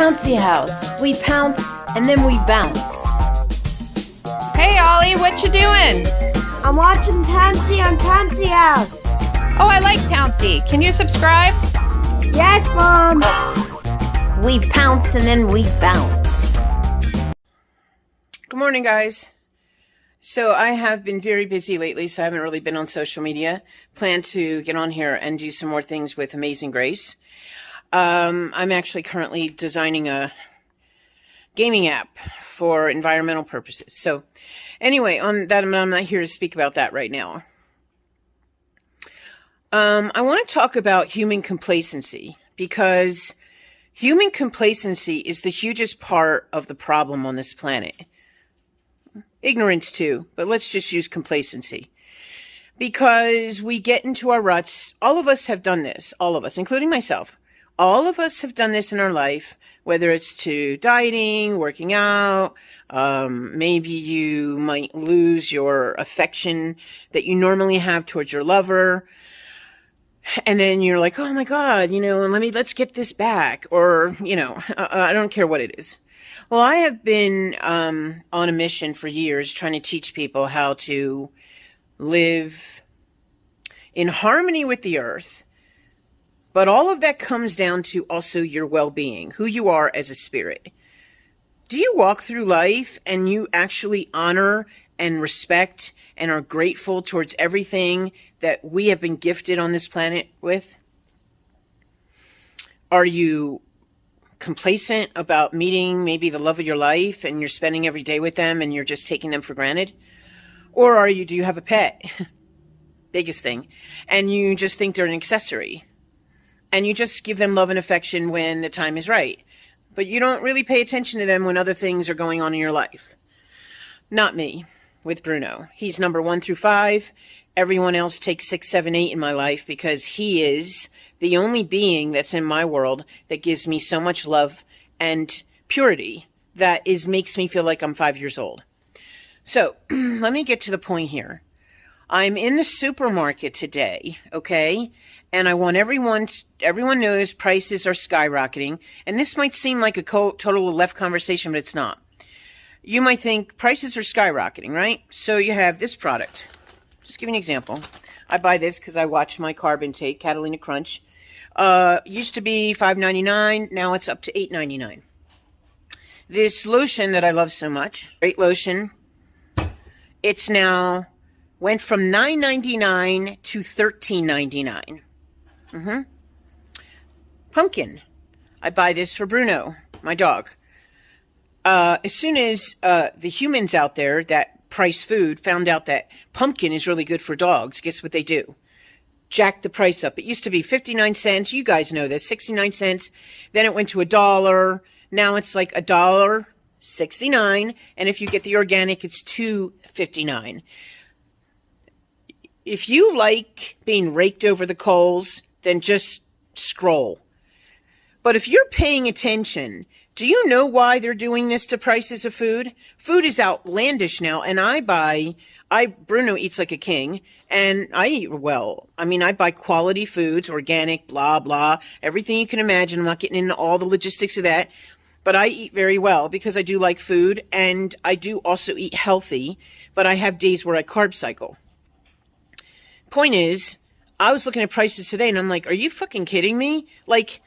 Pouncy House. We pounce and then we bounce. Hey Ollie, what you doing? I'm watching Pouncy on Pouncy House. Oh, I like Pouncy. Can you subscribe? Yes, Mom. We pounce and then we bounce. Good morning, guys. So I have been very busy lately, so I haven't really been on social media. Plan to get on here and do some more things with Amazing Grace. I'm actually currently designing a gaming app for environmental purposes. So anyway, on that, I'm not here to speak about that right now. I want to talk about human complacency, because human complacency is the hugest part of the problem on this planet. Ignorance too, but let's just use complacency. Because we get into our ruts. All of us have done this, all of us, including myself. All of us have done this in our life, whether it's to dieting, working out, maybe you might lose your affection that you normally have towards your lover. And then you're like, oh my God, let's get this back. Or, I don't care what it is. Well, I have been on a mission for years trying to teach people how to live in harmony with the earth. But all of that comes down to also your well-being, who you are as a spirit. Do you walk through life and you actually honor and respect and are grateful towards everything that we have been gifted on this planet with? Are you complacent about meeting maybe the love of your life and you're spending every day with them and you're just taking them for granted? Or do you have a pet? Biggest thing. And you just think they're an accessory. And you just give them love and affection when the time is right. But you don't really pay attention to them when other things are going on in your life. Not me, with Bruno. He's number 1 through 5. Everyone else takes 6, 7, 8 in my life, because he is the only being that's in my world that gives me so much love and purity that makes me feel like I'm 5 years old. So let me get to the point here. I'm in the supermarket today, okay? And I want everyone knows prices are skyrocketing. And this might seem like a total left conversation, but it's not. You might think prices are skyrocketing, right? So you have this product. Just give you an example. I buy this because I watch my carb intake, Catalina Crunch. Used to be $5.99. Now it's up to $8.99. This lotion that I love so much, great lotion. It's now went from $9.99 to $13.99. Pumpkin. I buy this for Bruno, my dog. As soon as the humans out there that price food found out that pumpkin is really good for dogs, guess what they do? Jack the price up. It used to be 59 cents. You guys know this. 69 cents. Then it went to $1. Now it's like $1.69. And if you get the organic, it's $2.59. If you like being raked over the coals, then just scroll. But if you're paying attention, do you know why they're doing this to prices of food? Food is outlandish now, and Bruno eats like a king, and I eat well. I mean, I buy quality foods, organic, blah, blah, everything you can imagine. I'm not getting into all the logistics of that, but I eat very well because I do like food, and I do also eat healthy, but I have days where I carb cycle. Point is, I was looking at prices today and I'm like, are you fucking kidding me? Like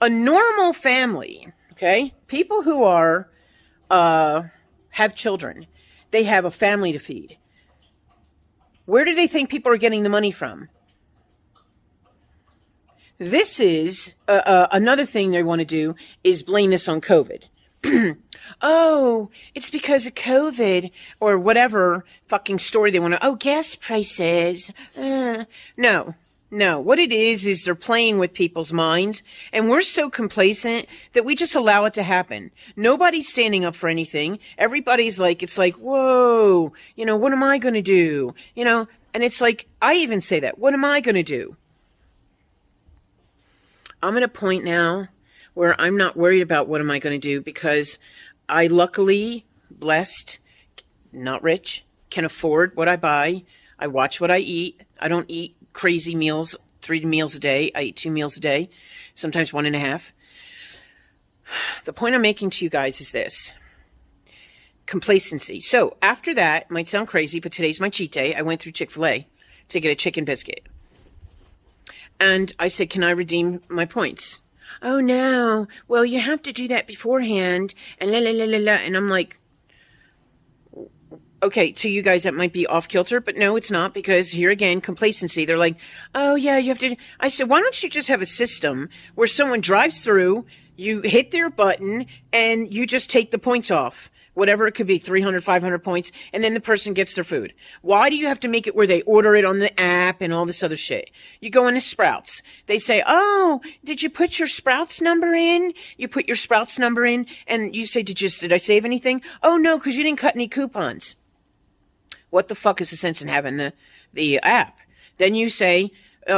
a normal family, okay? People who have children, they have a family to feed. Where do they think people are getting the money from? This is another thing they want to do is blame this on COVID. Oh, it's because of COVID or whatever fucking story they want to, gas prices. No. What it is they're playing with people's minds, and we're so complacent that we just allow it to happen. Nobody's standing up for anything. Everybody's like, it's like, whoa, what am I going to do? And it's like, I even say that. What am I going to do? I'm at a point now where I'm not worried about what am I going to do, because I luckily, blessed, not rich, can afford what I buy. I watch what I eat. I don't eat crazy meals, 3 meals a day. I eat 2 meals a day, sometimes 1.5. The point I'm making to you guys is this. Complacency. So after that, might sound crazy, but today's my cheat day. I went through Chick-fil-A to get a chicken biscuit. And I said, can I redeem my points? Oh, no. Well, you have to do that beforehand. And la, la, la, la, la. And I'm like, okay, to you guys, that might be off kilter, but no, it's not, because here again, complacency. They're like, oh, yeah, you have to. I said, why don't you just have a system where someone drives through, you hit their button, and you just take the points off? Whatever it could be, 300, 500 points, and then the person gets their food. Why do you have to make it where they order it on the app and all this other shit? You go into Sprouts. They say, oh, did you put your Sprouts number in? You put your Sprouts number in, and you say, did I save anything? Oh, no, because you didn't cut any coupons. What the fuck is the sense in having the app? Then you say,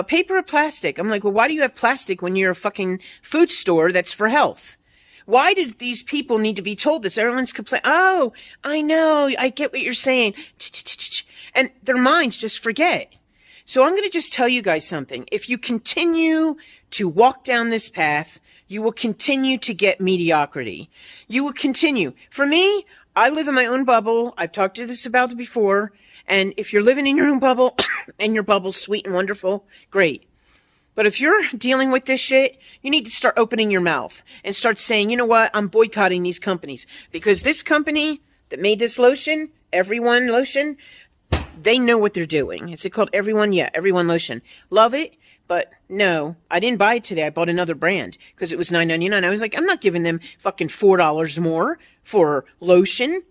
paper or plastic? I'm like, well, why do you have plastic when you're a fucking food store that's for health? Why did these people need to be told this? Everyone's complaining. Oh, I know. I get what you're saying. And their minds just forget. So I'm going to just tell you guys something. If you continue to walk down this path, you will continue to get mediocrity. You will continue. For me, I live in my own bubble. I've talked to this about it before. And if you're living in your own bubble and your bubble's sweet and wonderful, great. But if you're dealing with this shit, you need to start opening your mouth and start saying, you know what, I'm boycotting these companies. Because this company that made this lotion, Everyone lotion, they know what they're doing. Is it called Everyone? Yeah, Everyone lotion. Love it, but no, I didn't buy it today. I bought another brand because it was $9.99. I was like, I'm not giving them fucking $4 more for lotion.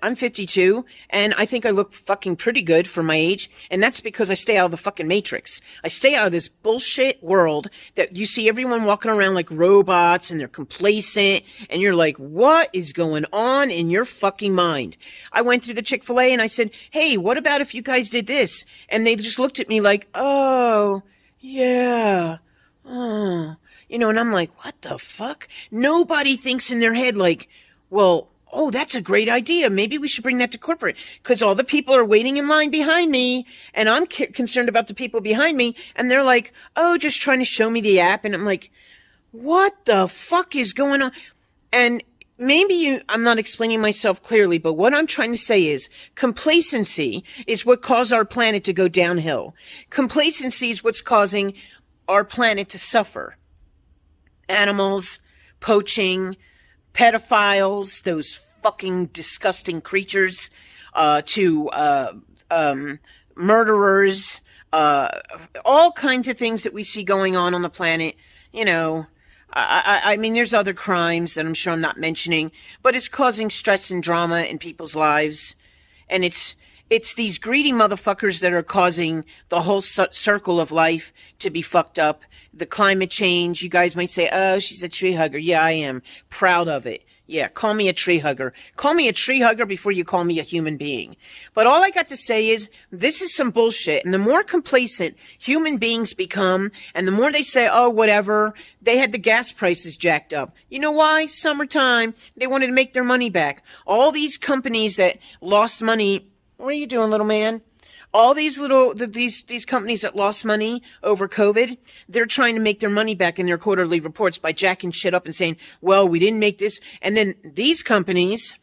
I'm 52, and I think I look fucking pretty good for my age, and that's because I stay out of the fucking matrix. I stay out of this bullshit world that you see everyone walking around like robots, and they're complacent, and you're like, what is going on in your fucking mind? I went through the Chick-fil-A, and I said, hey, what about if you guys did this? And they just looked at me like, oh, yeah, oh. You know, and I'm like, what the fuck? Nobody thinks in their head like, well, oh, that's a great idea. Maybe we should bring that to corporate because all the people are waiting in line behind me and I'm concerned about the people behind me. And they're like, oh, just trying to show me the app. And I'm like, what the fuck is going on? And maybe I'm not explaining myself clearly, but what I'm trying to say is complacency is what caused our planet to go downhill. Complacency is what's causing our planet to suffer. Animals, poaching, pedophiles, those fucking disgusting creatures, to murderers, all kinds of things that we see going on the planet. You know, I mean, there's other crimes that I'm sure I'm not mentioning, but it's causing stress and drama in people's lives. And it's these greedy motherfuckers that are causing the whole circle of life to be fucked up. The climate change, you guys might say, oh, she's a tree hugger. Yeah, I am. Proud of it. Yeah, call me a tree hugger. Call me a tree hugger before you call me a human being. But all I got to say is, this is some bullshit. And the more complacent human beings become, and the more they say, oh, whatever, they had the gas prices jacked up. You know why? Summertime. They wanted to make their money back. All these companies that lost money. What are you doing, little man? All these these companies that lost money over COVID, they're trying to make their money back in their quarterly reports by jacking shit up and saying, well, we didn't make this. And then these companies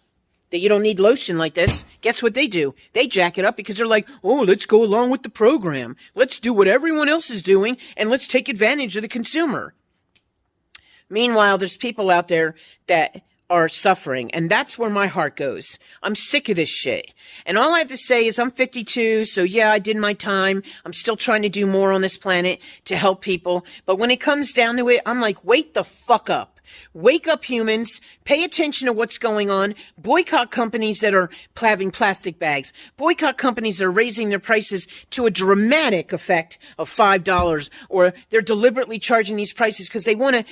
that you don't need lotion like this, guess what they do? They jack it up because they're like, oh, let's go along with the program. Let's do what everyone else is doing and let's take advantage of the consumer. Meanwhile, there's people out there that are suffering, and that's where my heart goes. I'm sick of this shit. And all I have to say is I'm 52, so yeah, I did my time. I'm still trying to do more on this planet to help people. But when it comes down to it, I'm like, wake the fuck up. Wake up, humans. Pay attention to what's going on. Boycott companies that are having plastic bags. Boycott companies that are raising their prices to a dramatic effect of $5, or they're deliberately charging these prices because they want to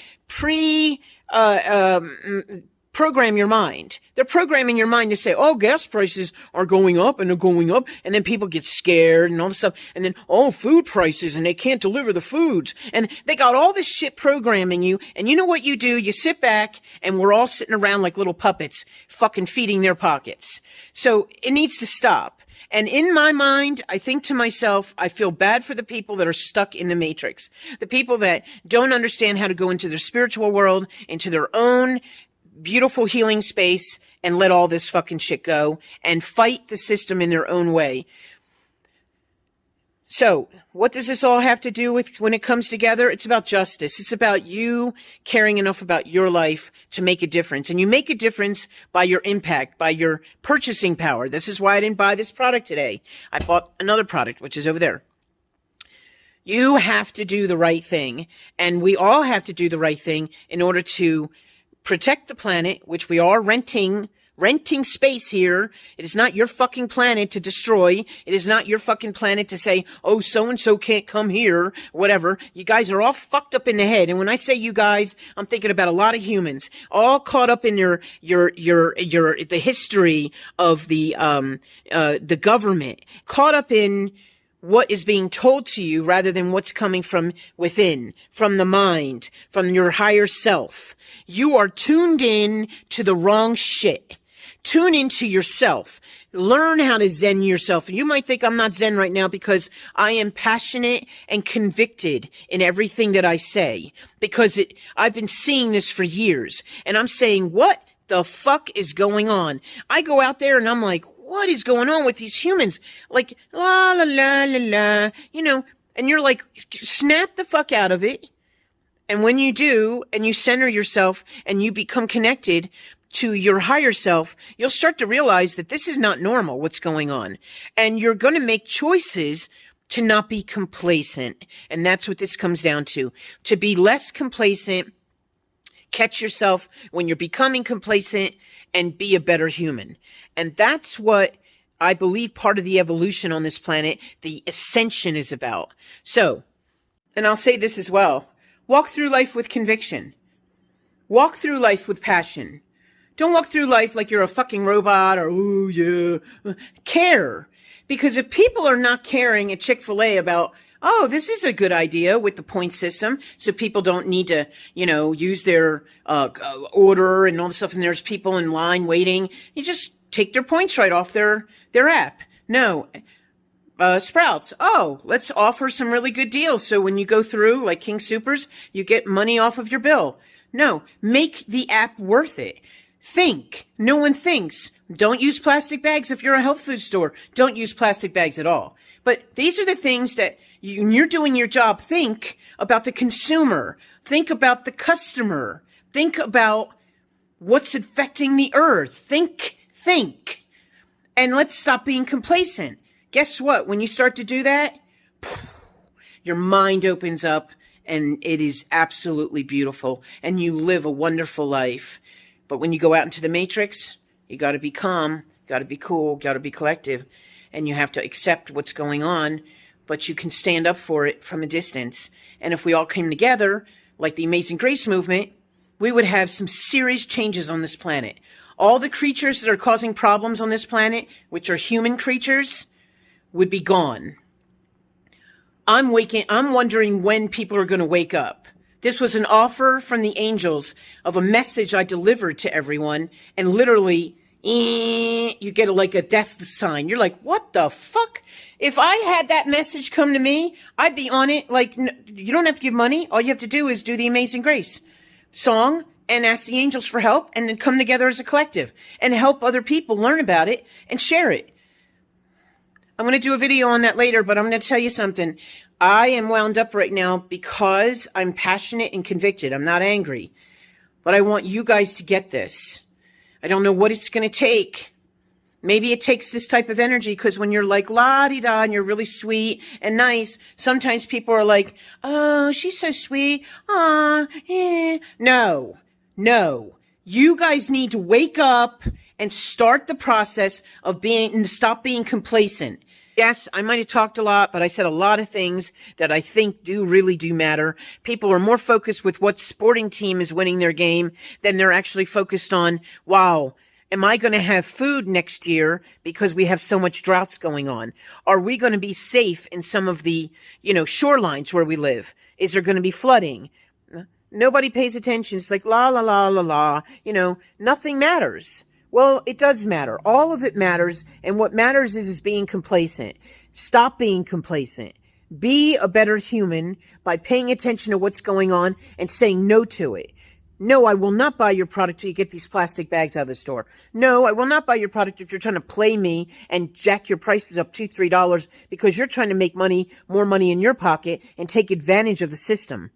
program your mind. They're programming your mind to say, oh, gas prices are going up and they're going up. And then people get scared and all this stuff. And then, oh, food prices and they can't deliver the foods. And they got all this shit programming you. And you know what you do? You sit back and we're all sitting around like little puppets, fucking feeding their pockets. So it needs to stop. And in my mind, I think to myself, I feel bad for the people that are stuck in the matrix. The people that don't understand how to go into their spiritual world, into their own beautiful healing space, and let all this fucking shit go and fight the system in their own way. So what does this all have to do with when it comes together? It's about justice. It's about you caring enough about your life to make a difference. And you make a difference by your impact, by your purchasing power. This is why I didn't buy this product today. I bought another product, which is over there. You have to do the right thing. And we all have to do the right thing in order to protect the planet, which we are renting space here. It is not your fucking planet to destroy. It is not your fucking planet to say, oh, so-and-so can't come here, whatever. You guys are all fucked up in the head. And when I say you guys, I'm thinking about a lot of humans, all caught up in the history of the government, caught up in what is being told to you rather than what's coming from within, from the mind, from your higher self. You are tuned in to the wrong shit. Tune into yourself. Learn how to zen yourself. And you might think I'm not zen right now because I am passionate and convicted in everything that I say. Because I've been seeing this for years. And I'm saying, what the fuck is going on? I go out there and I'm like, what is going on with these humans? Like, la, la, la, la, la, you know, and you're like, snap the fuck out of it. And when you do, and you center yourself and you become connected to your higher self, you'll start to realize that this is not normal, what's going on. And you're going to make choices to not be complacent. And that's what this comes down to be less complacent, catch yourself when you're becoming complacent, and be a better human. And that's what I believe part of the evolution on this planet, the ascension, is about. So, and I'll say this as well, walk through life with conviction. Walk through life with passion. Don't walk through life like you're a fucking robot or, ooh, yeah. Care. Because if people are not caring at Chick-fil-A about, oh, this is a good idea with the point system, so people don't need to, you know, use their order and all this stuff, and there's people in line waiting, you just take their points right off their app. No. Sprouts, oh, let's offer some really good deals, so when you go through, like King Soopers, you get money off of your bill. No, make the app worth it. Think. No one thinks. Don't use plastic bags if you're a health food store. Don't use plastic bags at all. But these are the things that when you're doing your job, think about the consumer. Think about the customer. Think about what's affecting the earth. Think. And let's stop being complacent. Guess what? When you start to do that, your mind opens up and it is absolutely beautiful and you live a wonderful life. But when you go out into the matrix, you got to be calm, got to be cool, got to be collective, and you have to accept what's going on, but you can stand up for it from a distance. And if we all came together, like the Amazing Grace movement, we would have some serious changes on this planet. All the creatures that are causing problems on this planet, which are human creatures, would be gone. I'm wondering when people are going to wake up. This was an offer from the angels of a message I delivered to everyone, and literally, you get like a death sign. You're like, what the fuck? If I had that message come to me, I'd be on it. Like, you don't have to give money. All you have to do is do the Amazing Grace song and ask the angels for help, and then come together as a collective and help other people learn about it and share it. I'm going to do a video on that later, but I'm going to tell you something. I am wound up right now because I'm passionate and convicted. I'm not angry, but I want you guys to get this. I don't know what it's going to take. Maybe it takes this type of energy, because when you're like la-di-da and you're really sweet and nice, sometimes people are like, oh, she's so sweet. Aw, eh. No. You guys need to wake up and start the process of stop being complacent. Yes, I might have talked a lot, but I said a lot of things that I think really do matter. People are more focused with what sporting team is winning their game than they're actually focused on, wow, am I going to have food next year because we have so much droughts going on? Are we going to be safe in some of the, shorelines where we live? Is there going to be flooding? Nobody pays attention. It's like, la, la, la, la, la. Nothing matters. Well, it does matter. All of it matters. And what matters is being complacent. Stop being complacent. Be a better human by paying attention to what's going on and saying no to it. No, I will not buy your product till you get these plastic bags out of the store. No, I will not buy your product if you're trying to play me and jack your prices up $2, $3 because you're trying to make more money in your pocket and take advantage of the system.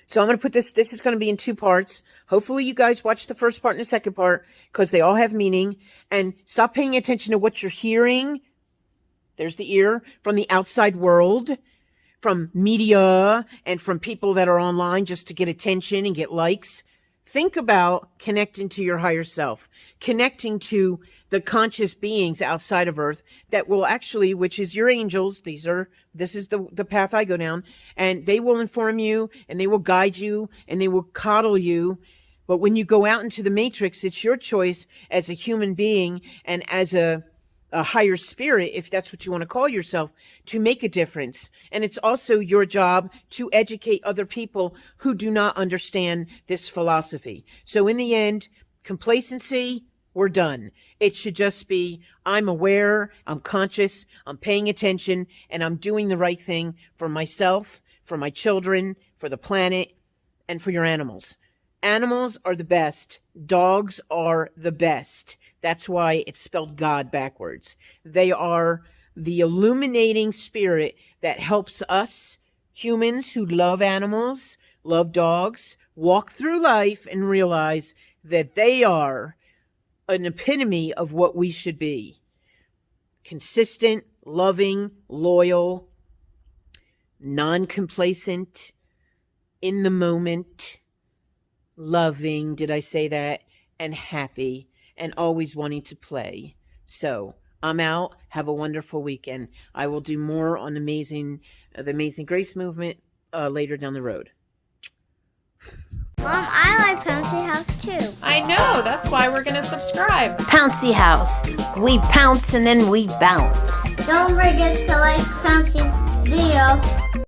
So I'm going to put this is going to be in 2 parts. Hopefully you guys watch the first part and the second part because they all have meaning. And stop paying attention to what you're hearing. There's the ear from the outside world, from media, and from people that are online just to get attention and get likes. Think about connecting to your higher self, connecting to the conscious beings outside of Earth that will actually, which is your angels. This is the path I go down, and they will inform you and they will guide you and they will coddle you. But when you go out into the matrix, it's your choice as a human being and as a higher spirit, if that's what you want to call yourself, to make a difference. And it's also your job to educate other people who do not understand this philosophy. So in the end, complacency, we're done. It should just be, I'm aware, I'm conscious, I'm paying attention, and I'm doing the right thing for myself, for my children, for the planet, and for your animals. Animals are the best. Dogs are the best. That's why it's spelled God backwards. They are the illuminating spirit that helps us, humans who love animals, love dogs, walk through life and realize that they are an epitome of what we should be. Consistent, loving, loyal, non-complacent, in the moment, loving, did I say that? And happy. And always wanting to play. So I'm out. Have a wonderful weekend. I will do more on the Amazing Grace movement later down the road. Mom, I like Bouncy House too. I know, that's why we're gonna subscribe. Pouncy House. We pounce and then we bounce. Don't forget to like Bouncy's video.